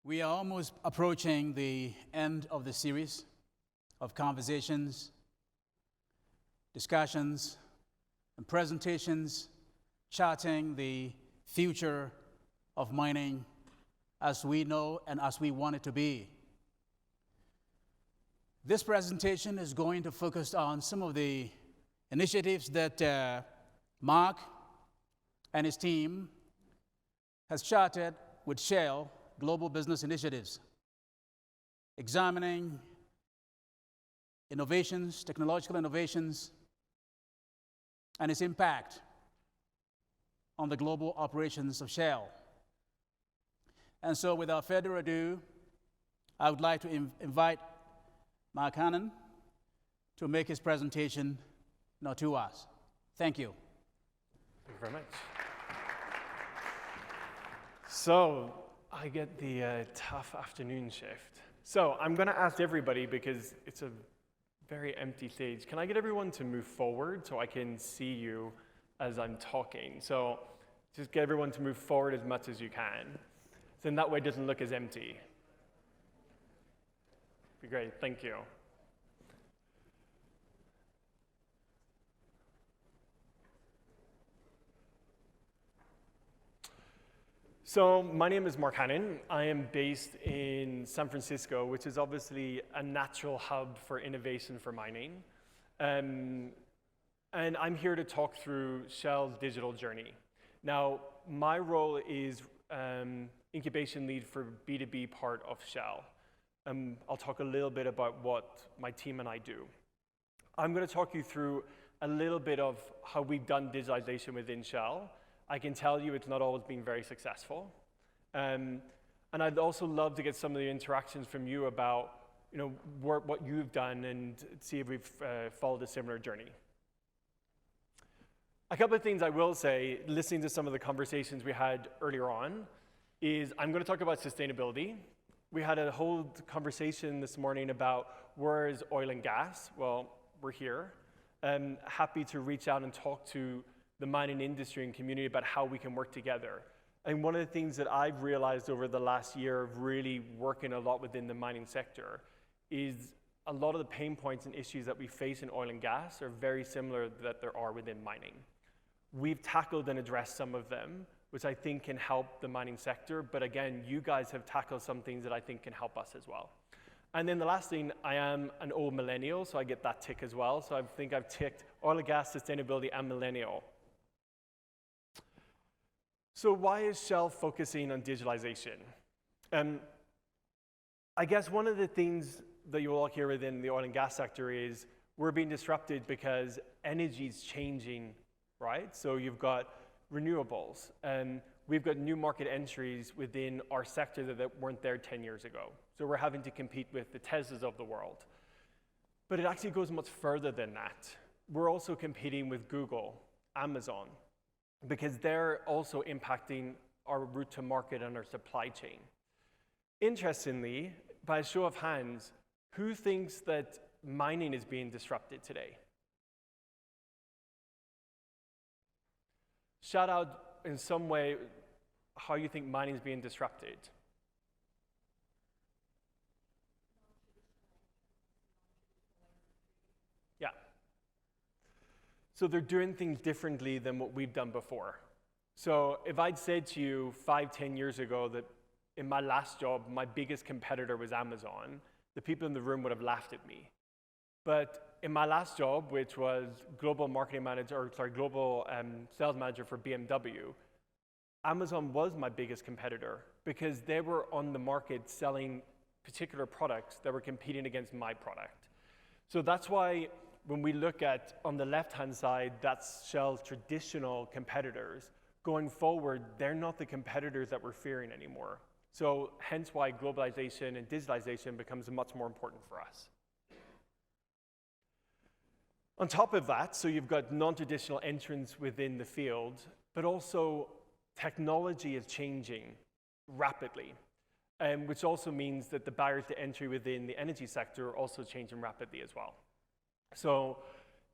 We are almost approaching the end of the series of conversations, discussions, and presentations charting the future of mining as we know and as we want it to be. This presentation is going to focus on some of the initiatives that Mark and his team has charted with Shell Global Business Initiatives, examining innovations, technological innovations, and its impact on the global operations of Shell. And so without further ado, I would like to invite Mark Hannan to make his presentation to us. Thank you. Thank you very much. So I get the tough afternoon shift. So I'm going to ask everybody, because it's a very empty stage, can I get everyone to move forward so I can see you as I'm talking? So just get everyone to move forward as much as you can. So in that way it doesn't look as empty. Be great, thank you. So my name is Mark Hannan. I am based in San Francisco, which is obviously a natural hub for innovation for mining. And I'm here to talk through Shell's digital journey. Now, my role is incubation lead for B2B part of Shell. I'll talk a little bit about what my team and I do. I'm going to talk you through a little bit of how we've done digitalization within Shell. I can tell you it's not always been very successful. And I'd also love to get some of the interactions from you about what you've done and see if we've followed a similar journey. A couple of things I will say, listening to some of the conversations we had earlier on, is I'm going to talk about sustainability. We had a whole conversation this morning about where is oil and gas. Well, we're here. I'm happy to reach out and talk to the mining industry and community about how we can work together. And one of the things that I've realized over the last year of really working a lot within the mining sector is a lot of the pain points and issues that we face in oil and gas are very similar that there are within mining. We've tackled and addressed some of them, which I think can help the mining sector. But again, you guys have tackled some things that I think can help us as well. And then the last thing, I am an old millennial, so I get that tick as well. So I think I've ticked oil and gas, sustainability, and millennial. So why is Shell focusing on digitalization? I guess one of the things that you all hear within the oil and gas sector is we're being disrupted because energy is changing, right? So you've got renewables, and we've got new market entries within our sector that weren't there 10 years ago. So we're having to compete with the Teslas of the world. But it actually goes much further than that. We're also competing with Google, Amazon, because they're also impacting our route to market and our supply chain. Interestingly, by a show of hands, who thinks that mining is being disrupted today? Shout out in some way how you think mining is being disrupted. Yeah. So they're doing things differently than what we've done before. So if I'd said to you 5, 10 years ago that in my last job, my biggest competitor was Amazon, the people in the room would have laughed at me. But in my last job, which was global sales manager for BMW, Amazon was my biggest competitor because they were on the market selling particular products that were competing against my product. So that's why when we look at, on the left-hand side, that's Shell's traditional competitors. Going forward, they're not the competitors that we're fearing anymore. So hence why globalization and digitalization becomes much more important for us. On top of that, so you've got non-traditional entrants within the field, but also technology is changing rapidly, which also means that the barriers to entry within the energy sector are also changing rapidly as well. So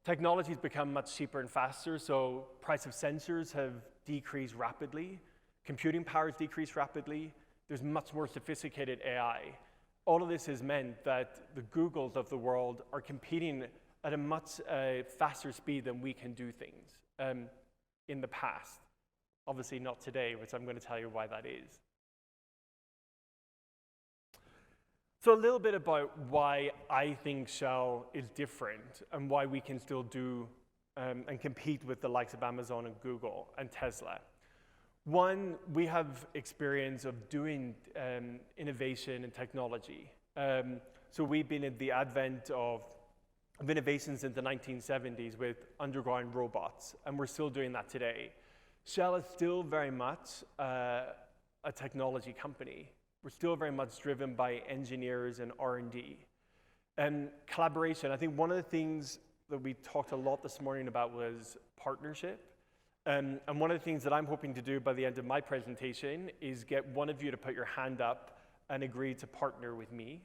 technology's become much cheaper and faster, so price of sensors have decreased rapidly, computing power has decreased rapidly, There's much more sophisticated AI. All of this has meant that the Googles of the world are competing at a much faster speed than we can do things in the past. Obviously not today, which I'm going to tell you why that is. So a little bit about why I think Shell is different and why we can still do and compete with the likes of Amazon and Google and Tesla. One, we have experience of doing innovation and technology. So we've been at the advent of innovation since the 1970s with underground robots, and we're still doing that today. Shell is still very much a technology company. We're still very much driven by engineers and R&D. And collaboration, I think one of the things that we talked a lot this morning about was partnership. And one of the things that I'm hoping to do by the end of my presentation is get one of you to put your hand up and agree to partner with me.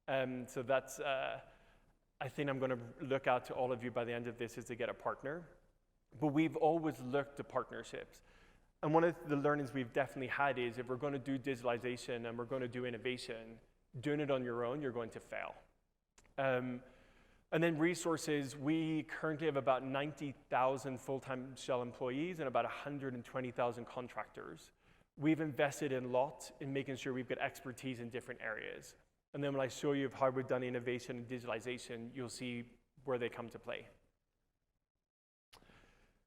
So that's, I think I'm going to look out to all of you by the end of this is to get a partner. But we've always looked to partnerships. And one of the learnings we've definitely had is if we're going to do digitalization and we're going to do innovation, doing it on your own, you're going to fail. And then resources, we currently have about 90,000 full-time Shell employees and about 120,000 contractors. We've invested a lot in making sure we've got expertise in different areas. And then when I show you how we've done innovation and digitalization, you'll see where they come to play.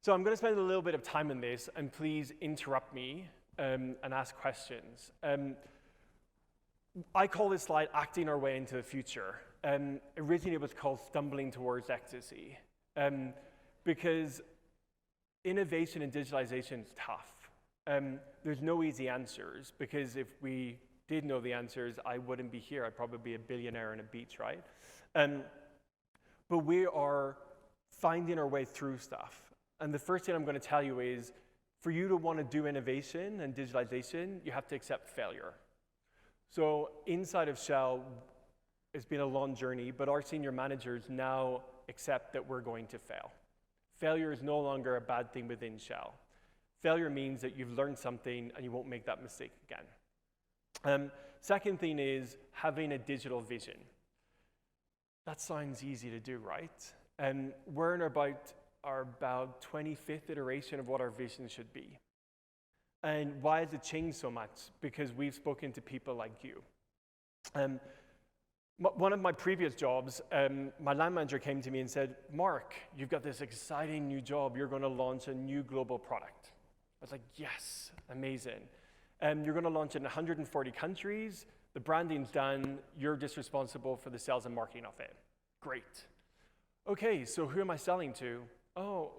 So I'm going to spend a little bit of time on this, and please interrupt me and ask questions. I call this slide acting our way into the future. Originally it was called stumbling towards ecstasy, because innovation and digitalization is tough. There's no easy answers, because if we did know the answers, I wouldn't be here. I'd probably be a billionaire on a beach, right? But we are finding our way through stuff. And the first thing I'm going to tell you is, for you to want to do innovation and digitalization, you have to accept failure. So inside of Shell, it's been a long journey, but our senior managers now accept that we're going to fail. Failure is no longer a bad thing within Shell. Failure means that you've learned something and you won't make that mistake again. Second thing is having a digital vision. That sounds easy to do, right? And we're in our about 25th iteration of what our vision should be. And why has it changed so much? Because we've spoken to people like you. One of my previous jobs, my line manager came to me and said, Mark, you've got this exciting new job. You're going to launch a new global product. I was like, yes, amazing. You're going to launch it in 140 countries. The branding's done. You're just responsible for the sales and marketing of it. Great. Okay, so who am I selling to? Oh,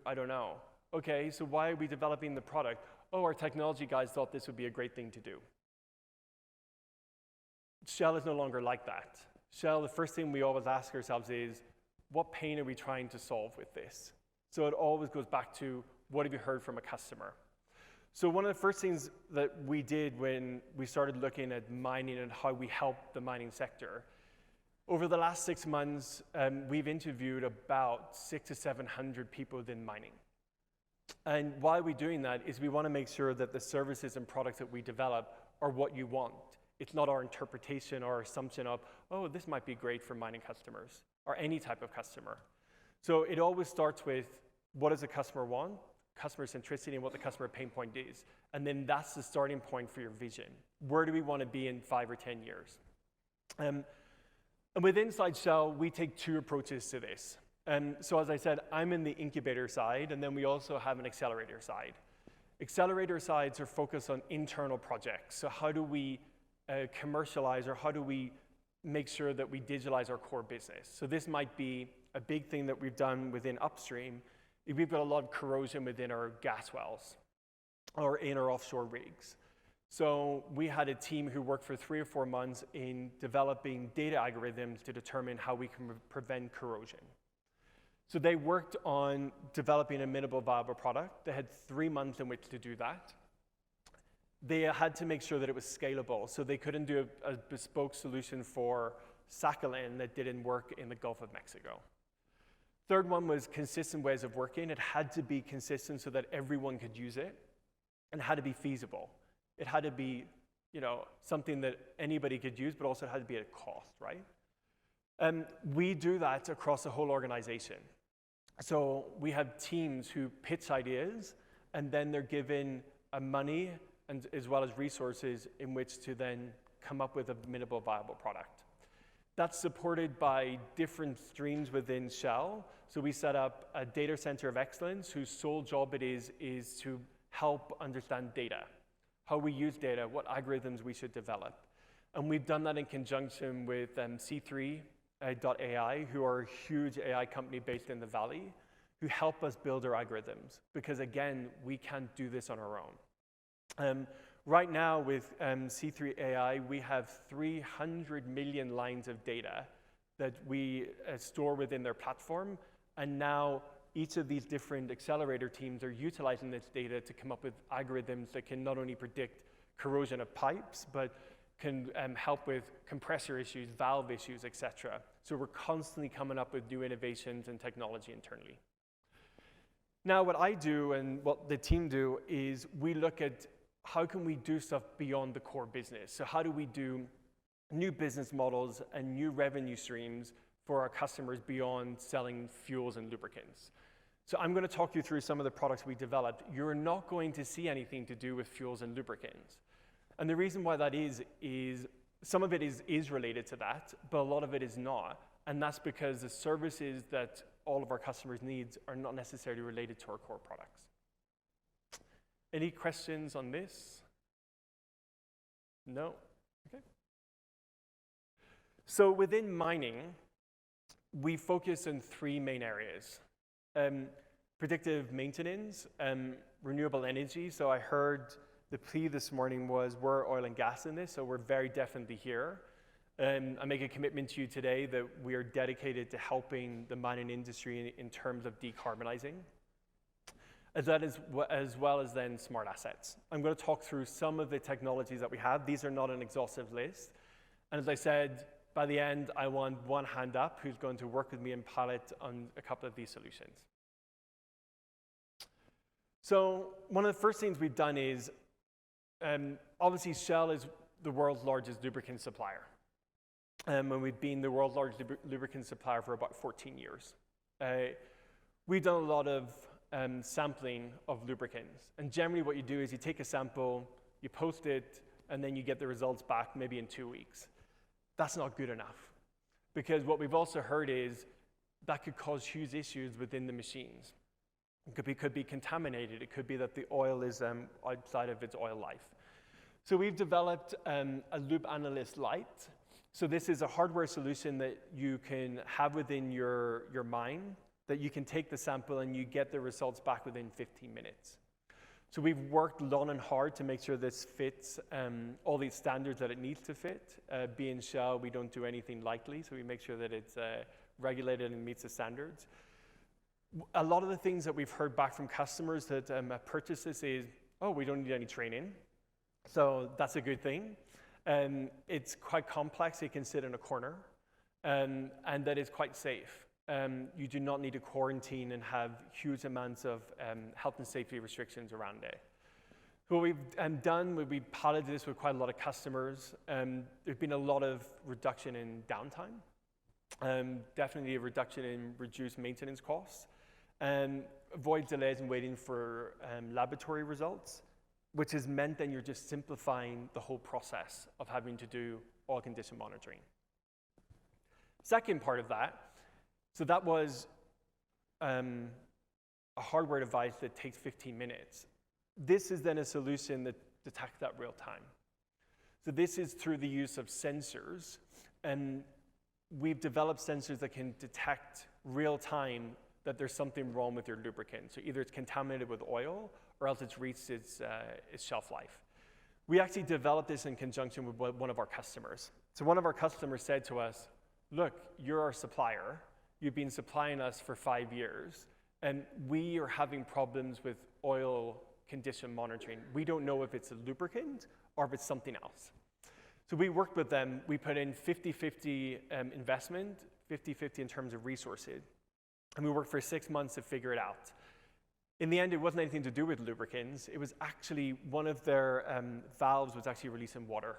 I don't know. Okay, so why are we developing the product? Oh, our technology guys thought this would be a great thing to do. Shell is no longer like that. Shell, the first thing we always ask ourselves is, what pain are we trying to solve with this? So it always goes back to, what have you heard from a customer? So one of the first things that we did when we started looking at mining and how we help the mining sector, over the last 6 months, we've interviewed about 600 to 700 people within mining. And why are we doing that is we want to make sure that the services and products that we develop are what you want. It's not our interpretation or assumption of, oh, this might be great for mining customers or any type of customer. So it always starts with, what does the customer want? Customer centricity and what the customer pain point is. And then that's the starting point for your vision. Where do we want to be in 5 or 10 years? And with Inside Shell, we take 2 approaches to this. So as I said, I'm in the incubator side, and then we also have an accelerator side. Accelerator sides are focused on internal projects. So how do we commercialize, or how do we make sure that we digitalize our core business? So this might be a big thing that we've done within upstream. We've got a lot of corrosion within our gas wells or in our offshore rigs. So we had a team who worked for 3 or 4 months in developing data algorithms to determine how we can prevent corrosion. So they worked on developing a minimal viable product. They had 3 months in which to do that. They had to make sure that it was scalable, so they couldn't do a bespoke solution for Sakhalin that didn't work in the Gulf of Mexico. Third one was consistent ways of working. It had to be consistent so that everyone could use it, and it had to be feasible. It had to be, something that anybody could use, but also it had to be at a cost, right? We do that across the whole organization. So we have teams who pitch ideas, and then they're given money and as well as resources in which to then come up with a minimal viable product. That's supported by different streams within Shell. So we set up a data center of excellence whose sole job it is to help understand data, how we use data, what algorithms we should develop. And we've done that in conjunction with C3.ai, who are a huge AI company based in the Valley, who help us build our algorithms. Because again, we can't do this on our own. Right now with C3.ai, we have 300 million lines of data that we store within their platform. And now each of these different accelerator teams are utilizing this data to come up with algorithms that can not only predict corrosion of pipes, but can help with compressor issues, valve issues, etc. So we're constantly coming up with new innovations and technology internally. Now what I do and what the team do is we look at how can we do stuff beyond the core business? So how do we do new business models and new revenue streams for our customers beyond selling fuels and lubricants? So I'm going to talk you through some of the products we developed. You're not going to see anything to do with fuels and lubricants. And the reason why that is some of it is related to that, but a lot of it is not. And that's because the services that all of our customers need are not necessarily related to our core products. Any questions on this? No? Okay. So within mining, we focus on three main areas. Predictive maintenance, renewable energy. So I heard the plea this morning was we're oil and gas in this, so we're very definitely here. I make a commitment to you today that we are dedicated to helping the mining industry in terms of decarbonizing. As well as then smart assets. I'm going to talk through some of the technologies that we have. These are not an exhaustive list. And as I said, by the end, I want one hand up who's going to work with me and pilot on a couple of these solutions. So one of the first things we've done is, obviously Shell is the world's largest lubricant supplier. And we've been the world's largest lubricant supplier for about 14 years. We've done a lot of sampling of lubricants. And generally what you do is you take a sample, you post it, and then you get the results back maybe in 2 weeks. That's not good enough. Because what we've also heard is that could cause huge issues within the machines. It could be contaminated. It could be that the oil is outside of its oil life. So we've developed a Loop Analyst Lite. So this is a hardware solution that you can have within your mine, that you can take the sample and you get the results back within 15 minutes. So we've worked long and hard to make sure this fits all these standards that it needs to fit. Being Shell, we don't do anything lightly, so we make sure that it's regulated and meets the standards. A lot of the things that we've heard back from customers that purchase this is, oh, we don't need any training. So that's a good thing. It's quite complex, it can sit in a corner, and that is quite safe. You do not need to quarantine and have huge amounts of health and safety restrictions around it. What we've done, we've piloted this with quite a lot of customers. There's been a lot of reduction in downtime, definitely a reduction in reduced maintenance costs, avoid delays in waiting for laboratory results, which has meant then you're just simplifying the whole process of having to do oil condition monitoring. Second part of that, so that was a hardware device that takes 15 minutes. This is then a solution that detects that real time. So this is through the use of sensors, and we've developed sensors that can detect real time that there's something wrong with your lubricant. So either it's contaminated with oil or else it's reached its shelf life. We actually developed this in conjunction with one of our customers. So one of our customers said to us, look, you're our supplier. You've been supplying us for 5 years, and we are having problems with oil condition monitoring. We don't know if it's a lubricant or if it's something else. So we worked with them. We put in 50-50 investment, 50-50 in terms of resources, and we worked for 6 months to figure it out. In the end, it wasn't anything to do with lubricants. It was actually one of their valves was actually releasing water.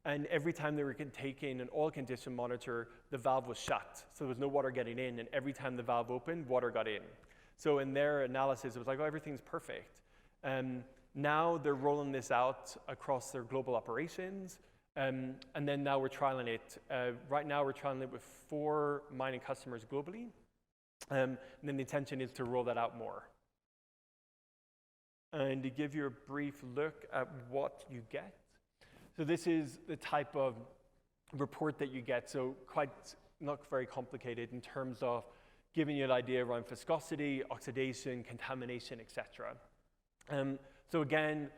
And every time they were taking an oil condition monitor, the valve was shut. So there was no water getting in. And every time the valve opened, water got in. So in their analysis, it was like, oh, everything's perfect. Now they're rolling this out across their global operations. And then now we're trialing it. Right now, we're trialing it with 4 mining customers globally. And then the intention is to roll that out more. And to give you a brief look at what you get. So this is the type of report that you get. So quite not very complicated in terms of giving you an idea around viscosity, oxidation, contamination, etc. So again,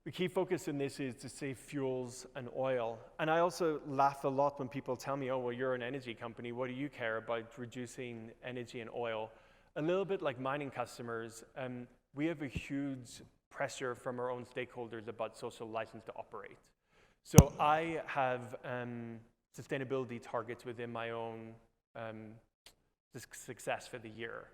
the key focus in this is to save fuels and oil. And I also laugh a lot when people tell me, oh, well, you're an energy company. What do you care about reducing energy and oil? A little bit like mining customers, we have a huge pressure from our own stakeholders about social license to operate. So I have sustainability targets within my own success for the year.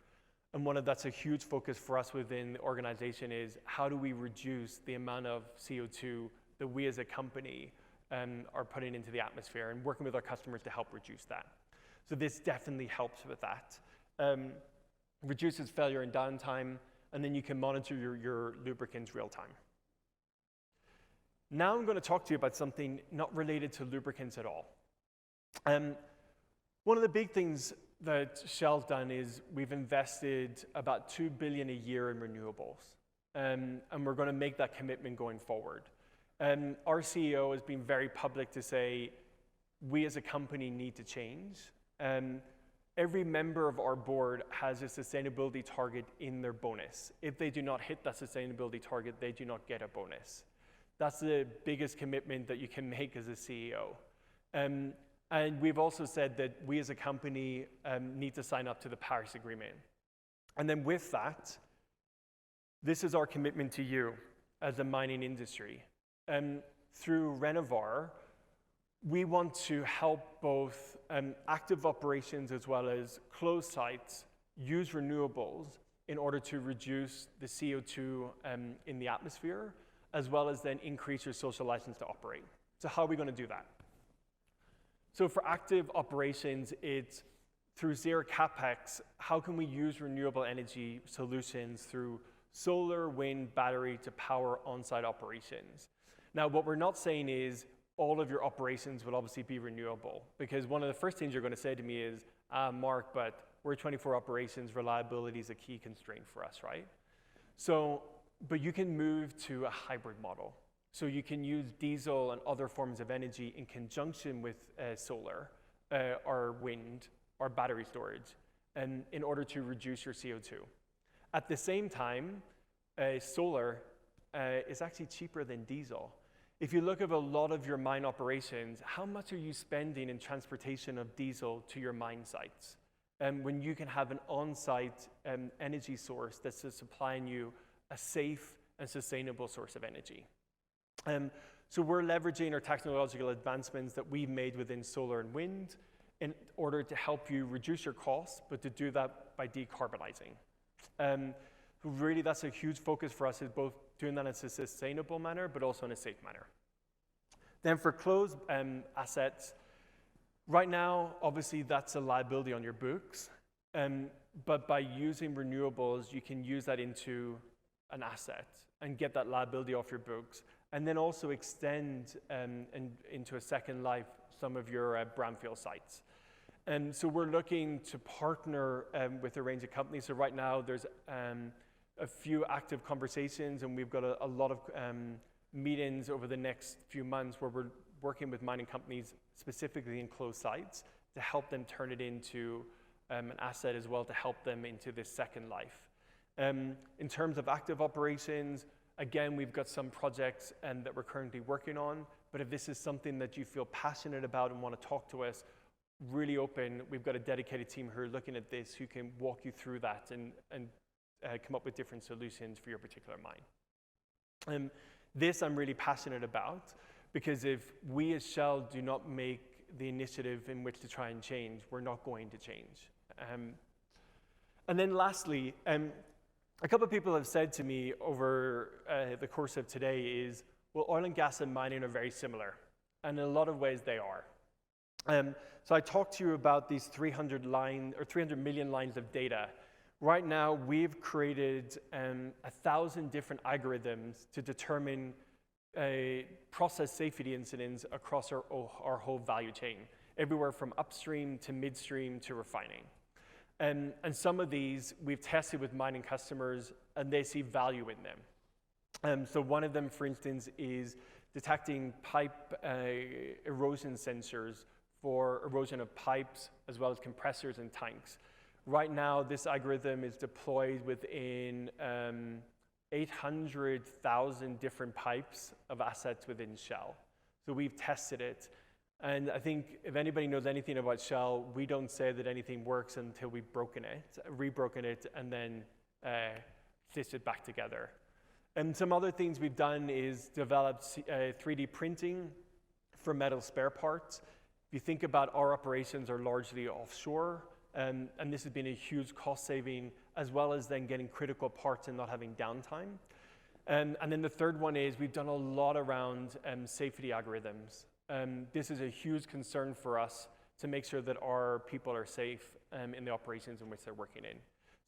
And that's a huge focus for us within the organization is how do we reduce the amount of CO2 that we as a company are putting into the atmosphere and working with our customers to help reduce that. So this definitely helps with that. Reduces failure and downtime, and then you can monitor your lubricants real time. Now I'm going to talk to you about something not related to lubricants at all. One of the big things that Shell's done is we've invested about $2 billion a year in renewables, and we're going to make that commitment going forward. Our CEO has been very public to say we as a company need to change. Every member of our board has a sustainability target in their bonus. If they do not hit that sustainability target, they do not get a bonus. That's the biggest commitment that you can make as a CEO. And we've also said that we as a company need to sign up to the Paris Agreement. And then with that, this is our commitment to you as a mining industry. Through Renovar, we want to help both active operations as well as closed sites use renewables in order to reduce the CO2 in the atmosphere, as well as then increase your social license to operate. So how are we going to do that? So for active operations, it's through zero capex, how can we use renewable energy solutions through solar, wind, battery to power on-site operations? Now, what we're not saying is all of your operations will obviously be renewable, because one of the first things you're going to say to me is, Mark, but we're 24 operations, reliability is a key constraint for us, right? So, but you can move to a hybrid model. So you can use diesel and other forms of energy in conjunction with solar or wind or battery storage in order to reduce your CO2. At the same time, solar is actually cheaper than diesel. If you look at a lot of your mine operations, how much are you spending in transportation of diesel to your mine sites? When you can have an on-site energy source that's supplying you a safe and sustainable source of energy. So we're leveraging our technological advancements that we've made within solar and wind in order to help you reduce your costs, but to do that by decarbonizing. Really, that's a huge focus for us, is both doing that in a sustainable manner, but also in a safe manner. Then for closed assets, right now, obviously, that's a liability on your books. But by using renewables, you can use that into an asset and get that liability off your books, and then also extend into a second life some of your brownfield sites. And so we're looking to partner with a range of companies. So right now, there's a few active conversations, and we've got a lot of meetings over the next few months where we're working with mining companies specifically in closed sites to help them turn it into an asset as well, to help them into this second life. In terms of active operations, again, we've got some projects that we're currently working on, but if this is something that you feel passionate about and want to talk to us, really open. We've got a dedicated team who are looking at this, who can walk you through that and come up with different solutions for your particular mine. This I'm really passionate about, because if we as Shell do not make the initiative in which to try and change, we're not going to change. And then lastly, A couple of people have said to me over the course of today is, well, oil and gas and mining are very similar. And in a lot of ways they are. So I talked to you about these 300 million lines of data. Right now, we've created 1,000 different algorithms to determine process safety incidents across our whole value chain, everywhere from upstream to midstream to refining. And some of these we've tested with mining customers, and they see value in them. So one of them, for instance, is detecting pipe erosion sensors for erosion of pipes, as well as compressors and tanks. Right now, this algorithm is deployed within 800,000 different pipes of assets within Shell. So we've tested it. And I think if anybody knows anything about Shell, we don't say that anything works until we've rebroken it, and then stitched it back together. And some other things we've done is developed 3D printing for metal spare parts. If you think about our operations are largely offshore, and this has been a huge cost saving, as well as then getting critical parts and not having downtime. And then the third one is we've done a lot around safety algorithms. This is a huge concern for us to make sure that our people are safe in the operations in which they're working in.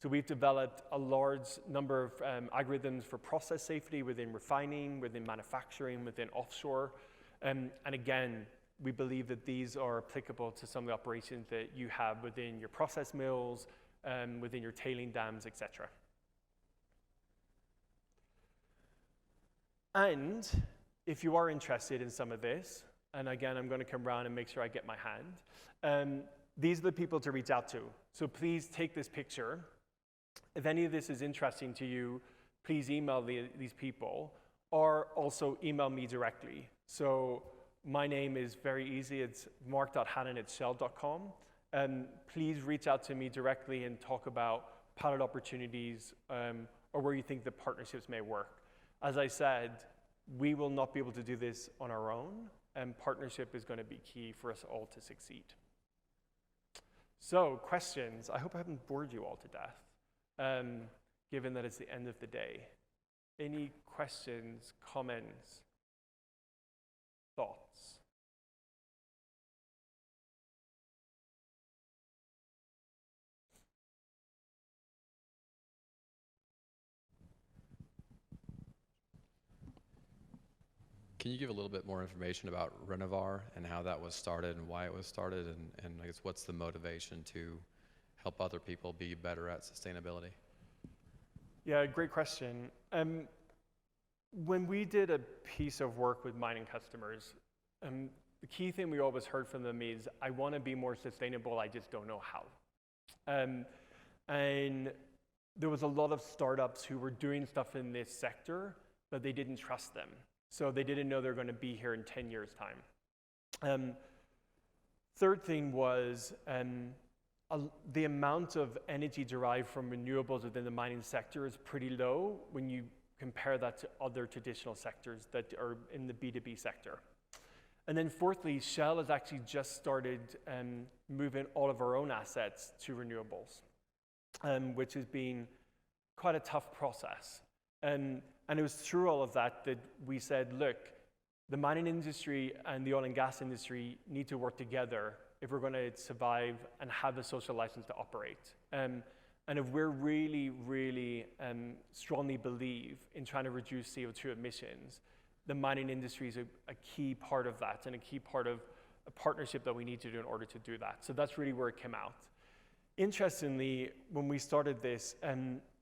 So we've developed a large number of algorithms for process safety within refining, within manufacturing, within offshore. And again, we believe that these are applicable to some of the operations that you have within your process mills, within your tailing dams, etc. And if you are interested in some of this, and again, I'm going to come around and make sure I get my hand, these are the people to reach out to. So please take this picture. If any of this is interesting to you, please email these people, or also email me directly. So my name is very easy. It's mark.hannan@shell.com. Please reach out to me directly and talk about pilot opportunities or where you think the partnerships may work. As I said, we will not be able to do this on our own, and partnership is going to be key for us all to succeed. So, questions. I hope I haven't bored you all to death, given that it's the end of the day. Any questions, comments, thoughts? Can you give a little bit more information about Renovar and how that was started and why it was started, and I guess what's the motivation to help other people be better at sustainability? Yeah, great question. When we did a piece of work with mining customers, the key thing we always heard from them is, I want to be more sustainable, I just don't know how. And there was a lot of startups who were doing stuff in this sector, but they didn't trust them. So they didn't know they were going to be here in 10 years' time. Third thing was the amount of energy derived from renewables within the mining sector is pretty low when you compare that to other traditional sectors that are in the B2B sector. And then fourthly, Shell has actually just started moving all of our own assets to renewables, which has been quite a tough process. And it was through all of that that we said, look, the mining industry and the oil and gas industry need to work together if we're going to survive and have a social license to operate. And if we're really, really strongly believe in trying to reduce CO2 emissions, the mining industry is a key part of that and a key part of a partnership that we need to do in order to do that. So that's really where it came out. Interestingly, when we started this,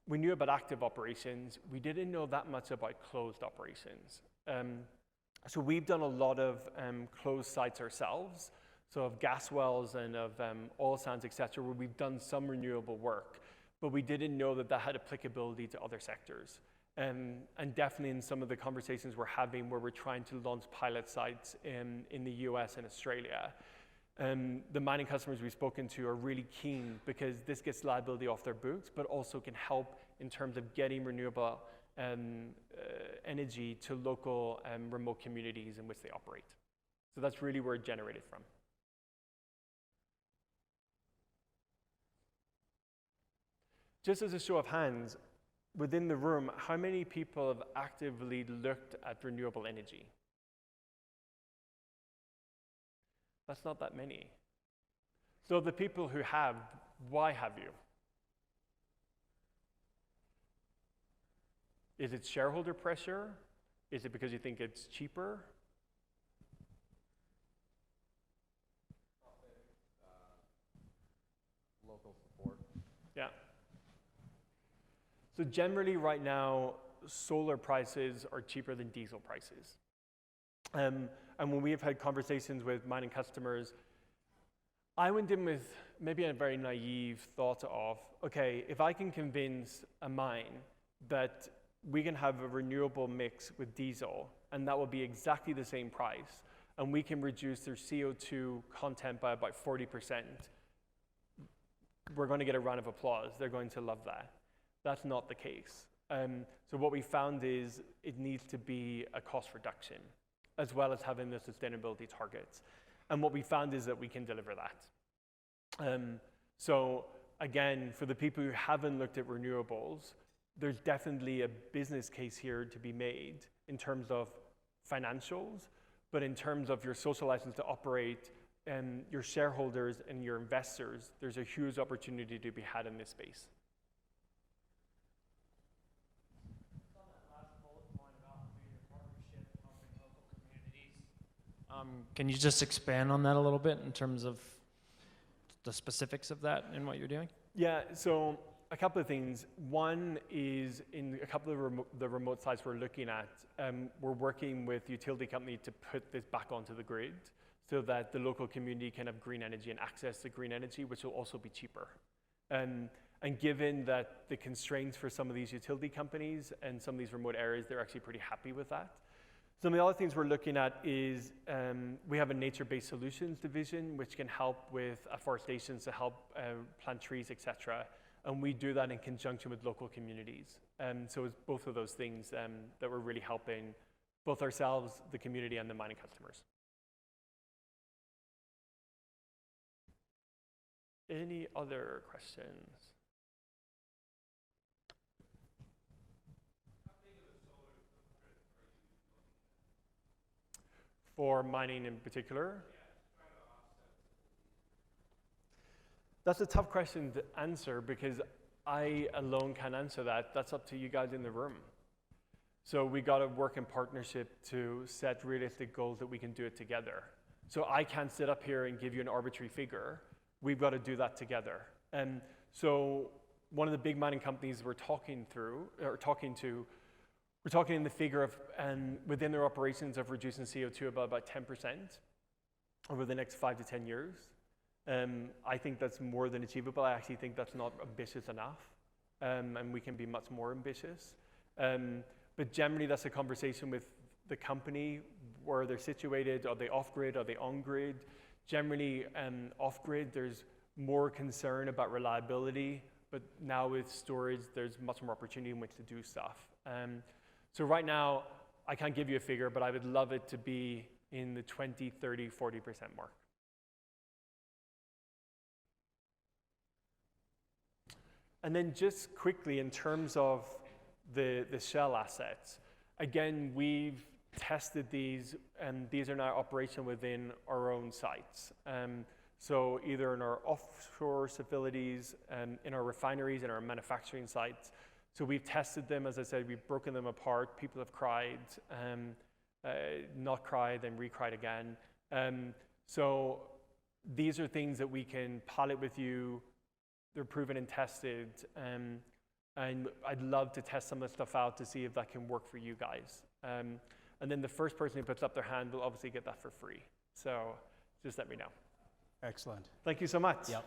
we knew about active operations. We didn't know that much about closed operations. So we've done a lot of closed sites ourselves, so of gas wells and of oil sands, et cetera, where we've done some renewable work, but we didn't know that that had applicability to other sectors. And definitely in some of the conversations we're having where we're trying to launch pilot sites in the US and Australia, the mining customers we've spoken to are really keen because this gets liability off their books, but also can help in terms of getting renewable energy to local remote communities in which they operate. So that's really where it generated from. Just as a show of hands, within the room, how many people have actively looked at renewable energy? That's not that many. So the people who have, why have you? Is it shareholder pressure? Is it because you think it's cheaper? Local support. Yeah. So generally right now, solar prices are cheaper than diesel prices. And when we have had conversations with mining customers, I went in with maybe a very naive thought of, okay, if I can convince a mine that we can have a renewable mix with diesel, and that will be exactly the same price, and we can reduce their CO2 content by about 40%, we're going to get a round of applause. They're going to love that. That's not the case. So what we found is it needs to be a cost reduction, as well as having the sustainability targets. And what we found is that we can deliver that. So again, for the people who haven't looked at renewables, there's definitely a business case here to be made in terms of financials, but in terms of your social license to operate and your shareholders and your investors, there's a huge opportunity to be had in this space. On that last bullet point about being a partnership, helping local communities, can you just expand on that a little bit in terms of the specifics of that and what you're doing? Yeah, so a couple of things. One is in a couple of the remote sites we're looking at, we're working with utility company to put this back onto the grid so that the local community can have green energy and access to green energy, which will also be cheaper. And given that the constraints for some of these utility companies and some of these remote areas, they're actually pretty happy with that. Some of the other things we're looking at is we have a nature-based solutions division, which can help with afforestation to help plant trees, et cetera. And we do that in conjunction with local communities. So it's both of those things that we're really helping both ourselves, the community, and the mining customers. Any other questions? For mining in particular? That's a tough question to answer because I alone can't answer that. That's up to you guys in the room. So we got to work in partnership to set realistic goals that we can do it together. So I can't sit up here and give you an arbitrary figure. We've got to do that together. And so one of the big mining companies we're talking in the figure of, within their operations of reducing CO2 by about 10% over the next 5 to 10 years. I think that's more than achievable. I actually think that's not ambitious enough, and we can be much more ambitious. But generally, that's a conversation with the company, where they're situated. Are they off-grid? Are they on-grid? Generally, off-grid, there's more concern about reliability, but now with storage, there's much more opportunity in which to do stuff. So right now, I can't give you a figure, but I would love it to be in the 20, 30, 40% mark. And then just quickly, in terms of the Shell assets, again, we've tested these, and these are now operational within our own sites. So either in our offshore facilities, in our refineries, in our manufacturing sites. So we've tested them, as I said, we've broken them apart. People have cried, not cried, then recried again. So these are things that we can pilot with you. They're proven and tested. And I'd love to test some of the stuff out to see if that can work for you guys. And then the first person who puts up their hand will obviously get that for free. So just let me know. Excellent. Thank you so much. Yep.